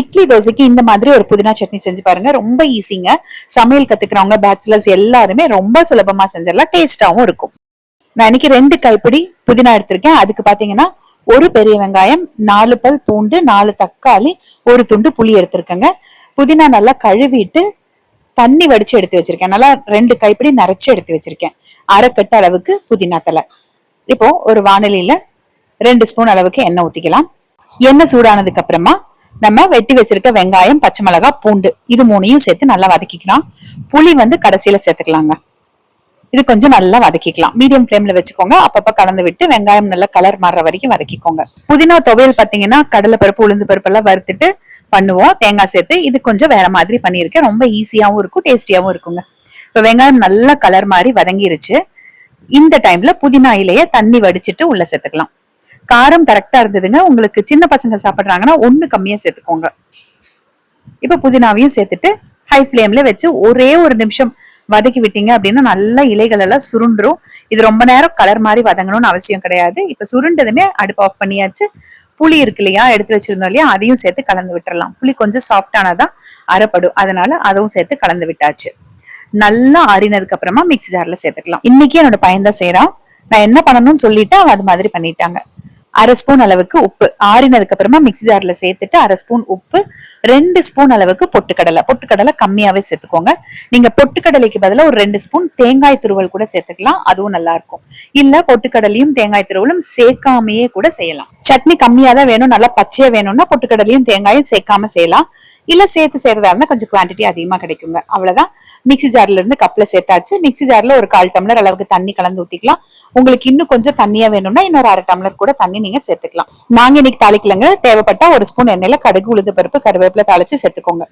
இட்லி தோசைக்கு இந்த மாதிரி ஒரு புதினா சட்னி செஞ்சு பாருங்க. ரொம்ப ஈஸிங்க. சமையல் கத்துக்கிறவங்க பேச்சுலர்ஸ் எல்லாருமே ரொம்ப சுலபமா செஞ்சிடலாம். டேஸ்டாவும் இருக்கும். நான் இன்னைக்கு 2 கைப்பிடி புதினா எடுத்திருக்கேன். அதுக்கு பாத்தீங்கன்னா ஒரு பெரிய வெங்காயம், 4 பல் பூண்டு, 4 தக்காளி, ஒரு துண்டு புளி எடுத்திருக்கேங்க. புதினா நல்லா கழுவிட்டு தண்ணி வடிச்சு எடுத்து வச்சிருக்கேன். நல்லா 2 கைப்பிடி நரைச்சு எடுத்து வச்சிருக்கேன். அரை கட்டு அளவுக்கு புதினா தலை. இப்போ ஒரு வானலியில 2 ஸ்பூன் அளவுக்கு எண்ணெய் ஊத்திக்கலாம். எண்ணெய் சூடானதுக்கு அப்புறமா நம்ம வெட்டி வச்சிருக்க வெங்காயம், பச்சை மிளகாய், பூண்டு இது 3ஐயும் சேர்த்து நல்லா வதக்கிக்கலாம். புளி கடைசியில சேர்த்துக்கலாங்க. இது கொஞ்சம் நல்லா வதக்கிக்கலாம். மீடியம் ஃப்ளேம்ல வச்சுக்கோங்க. அப்பப்ப கலந்து விட்டு வெங்காயம் நல்லா கலர் மாறுற வரைக்கும் வதக்கிக்கோங்க. புதினா துவையல் பாத்தீங்கன்னா கடலை பருப்பு, உளுந்து பருப்பு எல்லாம் வறுத்துட்டு பண்ணுவோம் தேங்காய் சேர்த்து. இது கொஞ்சம் வேற மாதிரி பண்ணியிருக்கேன். ரொம்ப ஈஸியாவும் இருக்கும், டேஸ்டியாவும் இருக்குங்க. இப்ப வெங்காயம் நல்லா கலர் மாதிரி வதங்கிருச்சு. இந்த டைம்ல புதினா இலைய தண்ணி வடிச்சிட்டு உள்ள சேர்த்துக்கலாம். காரம் கரெக்டா இருந்ததுங்க. உங்களுக்கு சின்ன பசங்க சாப்பிடுறாங்கன்னா 1 கம்மியா சேர்த்துக்கோங்க. இப்ப புதினாவையும் சேர்த்துட்டு ஹை ஃப்ளேம்ல வச்சு ஒரே ஒரு நிமிஷம் வதக்கி விட்டீங்க அப்படின்னா நல்லா இலைகள் எல்லாம் சுருண்டுரும். இது ரொம்ப நேரம் கலர் மாதிரி வதங்கணும்னு அவசியம் கிடையாது. இப்ப சுருண்டதுமே அடுப்பு ஆஃப் பண்ணியாச்சு. புளி இருக்கு இல்லையா, எடுத்து வச்சிருந்தோம் இல்லையா, அதையும் சேர்த்து கலந்து விட்டுறலாம். புளி கொஞ்சம் சாஃப்டானதான் அரைப்படும், அதனால அதுவும் சேர்த்து கலந்து விட்டாச்சு. நல்லா ஆறினதுக்கு அப்புறமா மிக்ஸி ஜார்ல சேர்த்துக்கலாம். இன்னைக்கு என்னோட பையன் தான் செய்யறான். நான் என்ன பண்ணணும்னு சொல்லிட்டு அது மாதிரி பண்ணிட்டாங்க. அரை ஸ்பூன் அளவுக்கு உப்பு ஆறினதுக்கு அப்புறமா மிக்ஸி ஜார்ல சேர்த்துட்டு அரை ஸ்பூன் உப்பு, 2 ஸ்பூன் அளவுக்கு பொட்டுக்கடலை கம்மியாவே சேர்த்துக்கோங்க. நீங்க பொட்டுக்கடலைக்கு பதிலா ஒரு 2 ஸ்பூன் தேங்காய் துருவல் கூட சேர்த்துக்கலாம். அதுவும் நல்லா இருக்கும். இல்ல பொட்டுக்கடலையும் தேங்காய் துருவலும் சேர்க்காமையே கூட செய்யலாம். சட்னி கம்மியா தான் வேணும், நல்லா பச்சையா வேணும்னா பொட்டுக்கடலையும் தேங்காயும் சேர்க்காம செய்யலாம். இல்ல சேர்த்து செய்யறதா இருந்தா கொஞ்சம் குவான்டிட்டி அதிகமா கிடைக்குங்க. அவ்வளவுதான். மிக்ஸி ஜார்ல இருந்து கப்ல சேர்த்தாச்சு. மிக்ஸி ஜார்ல ஒரு 1/4 டம்ளர் அளவுக்கு தண்ணி கலந்து ஊத்திக்கலாம். உங்களுக்கு இன்னும் கொஞ்சம் தண்ணியா வேணும்னா இன்னொரு அரை டம்ளர் கூட தண்ணி நீங்க சேர்த்துக்கலாம். நாங்க இன்னைக்கு தாளிக்கலங்க. தேவைப்பட்டா ஒரு ஸ்பூன் எண்ணெயில கடுகு, உளுந்து பருப்பு, கருவேப்பிலை தாளிச்சு சேர்த்துக்கோங்க.